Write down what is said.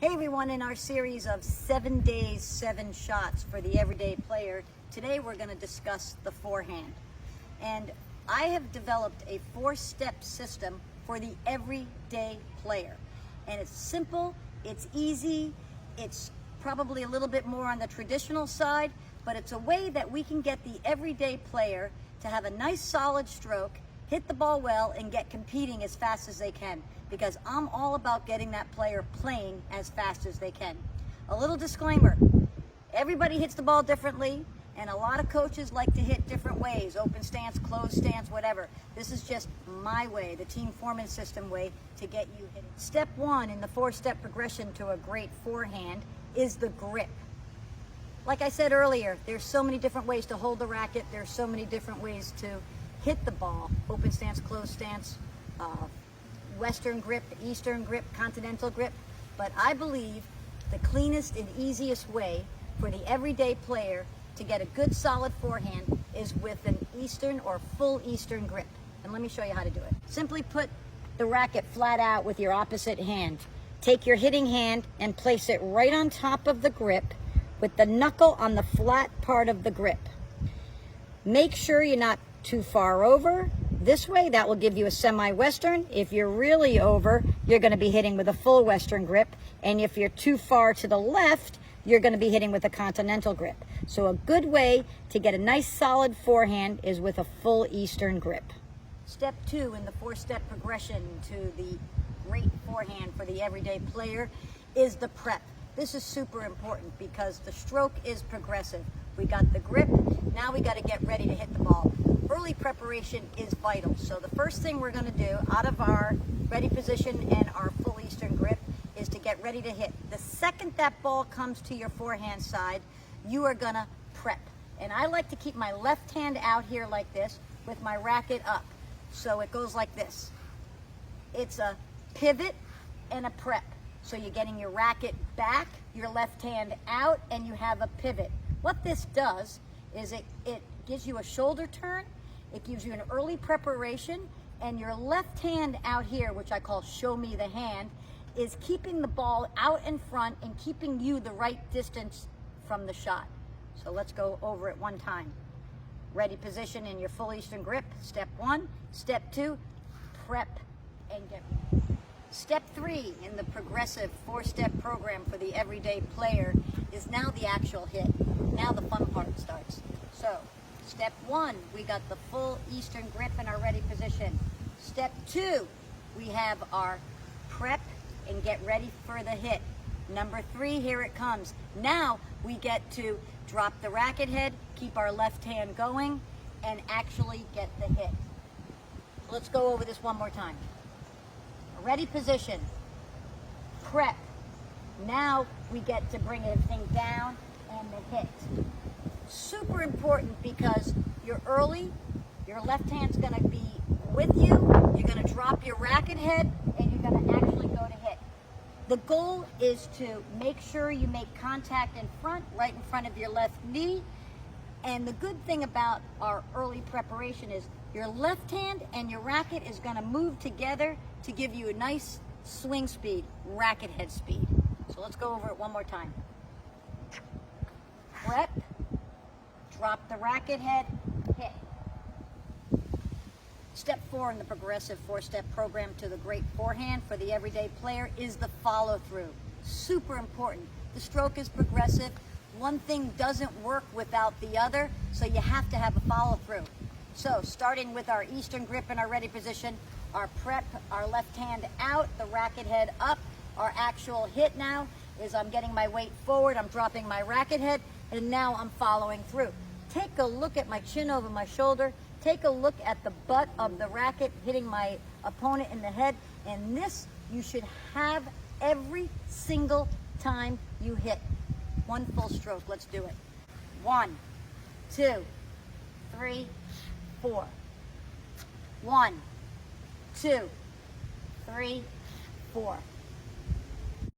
Hey everyone, in our series of 7 days, 7 shots for the everyday player, today we're going to discuss the forehand. And I have developed a 4-step system for the everyday player. And it's simple, it's easy, it's probably a little bit more on the traditional side, but it's a way that we can get the everyday player to have a nice solid stroke, hit the ball well, and get competing as fast as they can. Because I'm all about getting that player playing as fast as they can. A little disclaimer, everybody hits the ball differently, and a lot of coaches like to hit different ways, open stance, closed stance, whatever. This is just my way, the Team Forman system way to get you hitting. Step 1 in the 4-step progression to a great forehand is the grip. Like I said earlier, there's so many different ways to hold the racket, there's so many different ways to hit the ball, open stance, closed stance, Western grip, Eastern grip, continental grip, but I believe the cleanest and easiest way for the everyday player to get a good solid forehand is with an Eastern or full Eastern grip. And let me show you how to do it. Simply put the racket flat out with your opposite hand. Take your hitting hand and place it right on top of the grip with the knuckle on the flat part of the grip. Make sure you're not too far over. This way, that will give you a semi-Western. If you're really over, you're going to be hitting with a full Western grip. And if you're too far to the left, you're going to be hitting with a continental grip. So a good way to get a nice solid forehand is with a full Eastern grip. Step 2 in the 4-step progression to the great forehand for the everyday player is the prep. This is super important because the stroke is progressive. We got the grip, now we got to get ready to hit the ball. Early preparation is vital. So the first thing we're going to do out of our ready position and our full Eastern grip is to get ready to hit. The second that ball comes to your forehand side, you are going to prep. And I like to keep my left hand out here like this with my racket up. So it goes like this. It's a pivot and a prep. So you're getting your racket back, your left hand out, and you have a pivot. What this does is it gives you a shoulder turn, it gives you an early preparation, and your left hand out here, which I call show me the hand, is keeping the ball out in front and keeping you the right distance from the shot. So let's go over it one time. Ready position in your full Eastern grip, step 1. Step 2, prep and get ready. Step 3 in the progressive 4-step program for the everyday player is now the actual hit. Now the fun part starts. So, step 1, we got the full Eastern grip in our ready position. Step 2, we have our prep and get ready for the hit. Number 3, here it comes. Now we get to drop the racket head, keep our left hand going, and actually get the hit. Let's go over this one more time. Ready position, prep. Now we get to bring everything down and the hit. Super important because you're early, your left hand's going to be with you, you're going to drop your racket head, and you're going to actually go to hit. The goal is to make sure you make contact in front, right in front of your left knee. And the good thing about our early preparation is your left hand and your racket is going to move together to give you a nice swing speed, racket head speed. So let's go over it one more time. Prep, drop the racket head, hit. Step 4 in the progressive 4-step program to the great forehand for the everyday player is the follow-through. Super important. The stroke is progressive. One thing doesn't work without the other, so you have to have a follow-through. So starting with our Eastern grip in our ready position, our prep, our left hand out, the racket head up. Our actual hit now is I'm getting my weight forward, I'm dropping my racket head, and now I'm following through. Take a look at my chin over my shoulder. Take a look at the butt of the racket hitting my opponent in the head. And this you should have every single time you hit. One full stroke. Let's do it. 1, 2, 3, 4. 1, 2, 3, 4.